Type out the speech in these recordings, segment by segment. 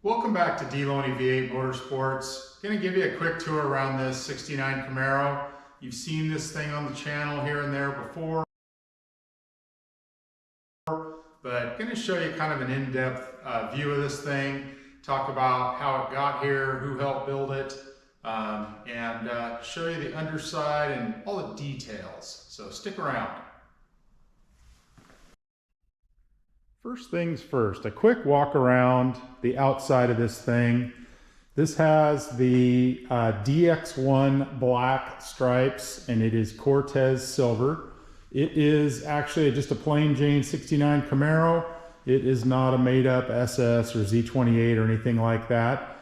Welcome back to DeLoney V8 Motorsports. Going to give you a quick tour around this 69 Camaro. You've seen this thing on the channel here and there before, but going to show you kind of an in-depth view of this thing, talk about how it got here, who helped build it, and show you the underside and all the details. So stick around. First things first, a quick walk around the outside of this thing. This has the DX1 black stripes and it is Cortez silver. It is actually just a plain Jane 69 Camaro. It is not a made up SS or Z28 or anything like that.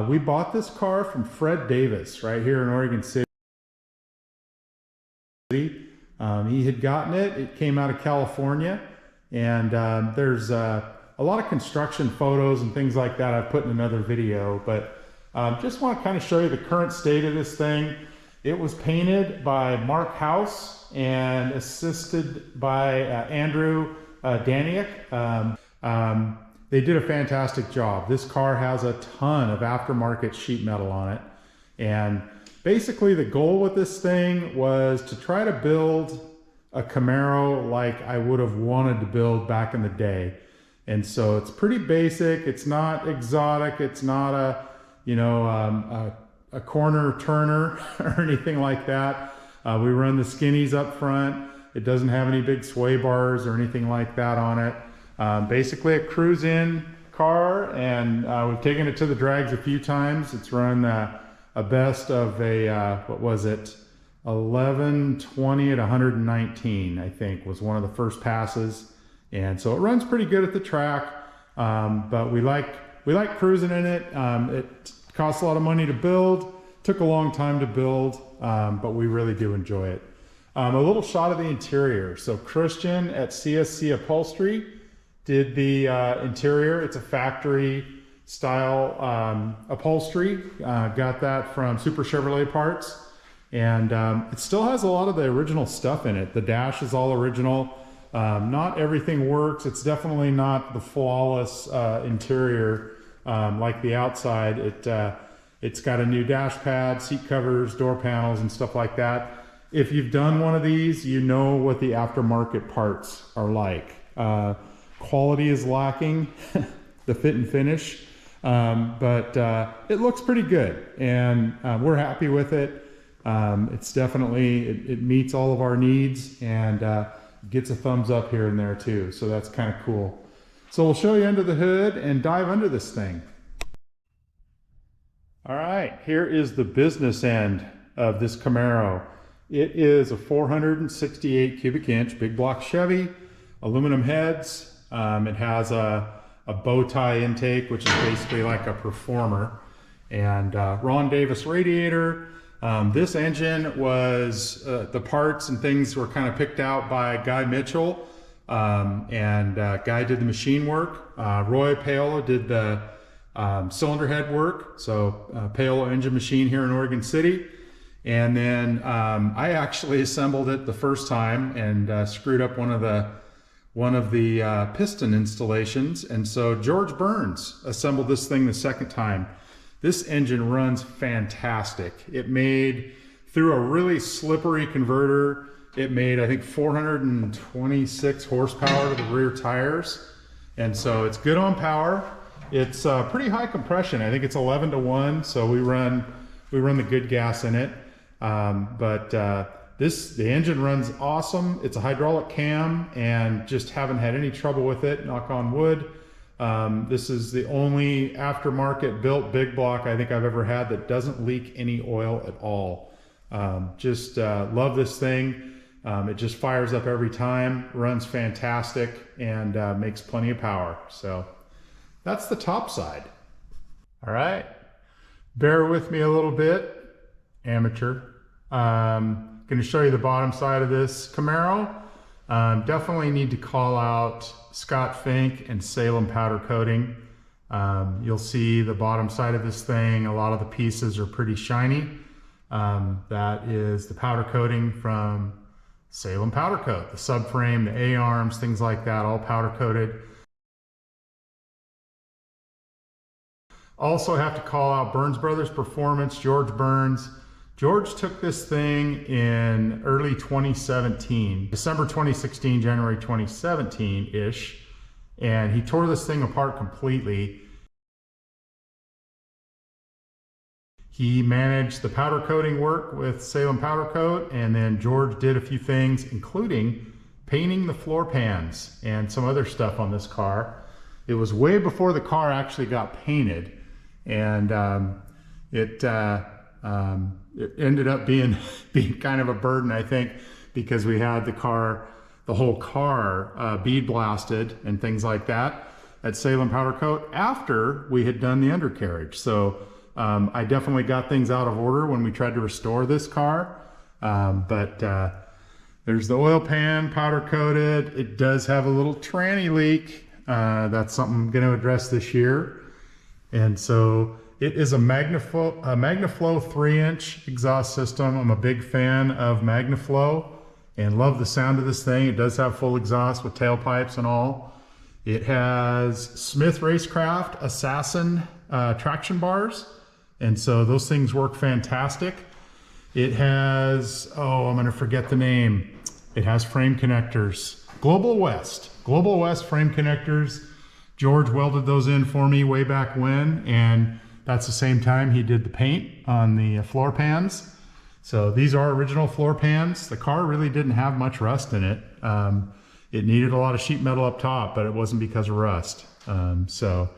We bought this car from Fred Davis right here in Oregon City. He had gotten it. It came out of California. And there's a lot of construction photos and things like that I've put in another video, but just want to kind of show you the current state of this thing. It was painted by Mark House and assisted by Andrew Daniak. They did a fantastic job. This car has a ton of aftermarket sheet metal on it. And basically the goal with this thing was to try to build a Camaro like I would have wanted to build back in the day. And so it's pretty basic. It's not exotic. It's not a corner turner or anything like that. We run the skinnies up front. It doesn't have any big sway bars or anything like that on it. Basically a cruise in car, and we've taken it to the drags a few times. It's run a best of a, what was it? 1120 at 119, I think, was one of the first passes. And so it runs pretty good at the track, but we like cruising in it. It costs a lot of money to build, took a long time to build, but we really do enjoy it. A little shot of the interior. So Christian at CSC Upholstery did the interior. It's a factory style upholstery. Got that from Super Chevrolet Parts. And it still has a lot of the original stuff in it. The dash is all original. Not everything works. It's definitely not the flawless interior like the outside. It's got a new dash pad, seat covers, door panels, and stuff like that. If you've done one of these, you know what the aftermarket parts are like. Quality is lacking, the fit and finish, but it looks pretty good, and we're happy with it. It's definitely, it meets all of our needs, and gets a thumbs up here and there too. So that's kind of cool. So we'll show you under the hood and dive under this thing. All right, here is the business end of this Camaro. It is a 468 cubic inch big block Chevy, aluminum heads. It has a bow tie intake, which is basically like a performer, and Ron Davis radiator. This engine was, the parts and things were kind of picked out by Guy Mitchell, and Guy did the machine work. Roy Paolo did the cylinder head work, so Paolo Engine Machine here in Oregon City. And then I actually assembled it the first time and screwed up one of the piston installations, and so George Burns assembled this thing the second time. This engine runs fantastic. It made, through a really slippery converter, it made, I think, 426 horsepower to the rear tires. And so it's good on power. It's pretty high compression. I think it's 11 to 1, so we run the good gas in it. The engine runs awesome. It's a hydraulic cam, and just haven't had any trouble with it, knock on wood. This is the only aftermarket built big block I think I've ever had that doesn't leak any oil at all. Love this thing. It just fires up every time, runs fantastic, and makes plenty of power. So that's the top side. All right, bear with me a little bit, amateur. Going to show you the bottom side of this Camaro. Definitely need to call out Scott Fink and Salem powder coating. You'll see the bottom side of this thing, a lot of the pieces are pretty shiny. That is the powder coating from Salem Powder Coat. The subframe, the A-arms, things like that, all powder coated. Also have to call out Burns Brothers Performance, George Burns. George took this thing in early 2017, December 2016, January 2017-ish, and he tore this thing apart completely. He managed the powder coating work with Salem Powder Coat, and then George did a few things, including painting the floor pans and some other stuff on this car. It was way before the car actually got painted, and it ended up being kind of a burden, I think, because we had the whole car bead blasted and things like that at Salem Powder Coat after we had done the undercarriage. So I definitely got things out of order when we tried to restore this car, but there's the oil pan powder coated. It does have a little tranny leak. That's something I'm going to address this year. And so it is a MagnaFlow 3-inch exhaust system. I'm a big fan of MagnaFlow and love the sound of this thing. It does have full exhaust with tailpipes and all. It has Smith Racecraft Assassin traction bars, and so those things work fantastic. It has, I'm going to forget the name. It has frame connectors. Global West frame connectors. George welded those in for me way back when, and that's the same time he did the paint on the floor pans. So these are original floor pans. The car really didn't have much rust in it. It needed a lot of sheet metal up top, but it wasn't because of rust. The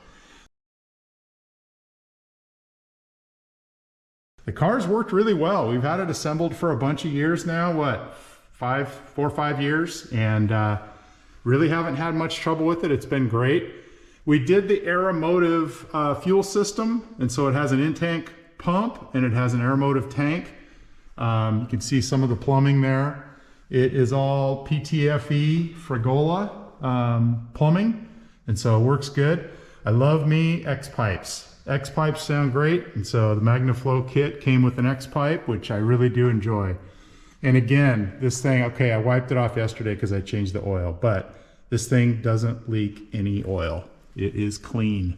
car's worked really well. We've had it assembled for a bunch of years now, 4 or 5 years, and really haven't had much trouble with it. It's been great. We did the Aeromotive fuel system, and so it has an in-tank pump and it has an Aeromotive tank. You can see some of the plumbing there. It is all PTFE Fregola plumbing, and so it works good. I love me X-pipes. X-pipes sound great, and so the MagnaFlow kit came with an X-pipe, which I really do enjoy. And again, this thing, okay, I wiped it off yesterday because I changed the oil, but this thing doesn't leak any oil. It is clean.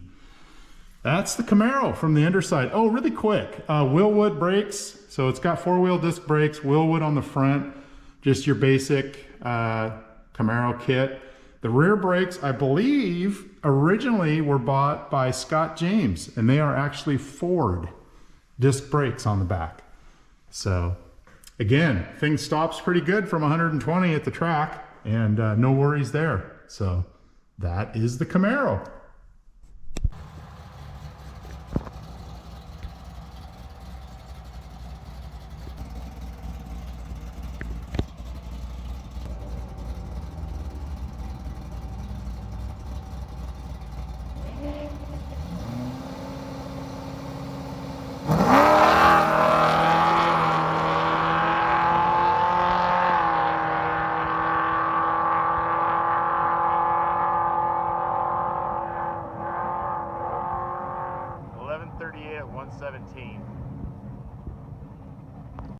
That's the Camaro from the underside. Oh, really quick, Willwood brakes. So it's got 4-wheel disc brakes, Willwood on the front, just your basic Camaro kit. The rear brakes, I believe, originally were bought by Scott James, and they are actually Ford disc brakes on the back. So again, thing stops pretty good from 120 at the track, and no worries there. So that is the Camaro. At 117.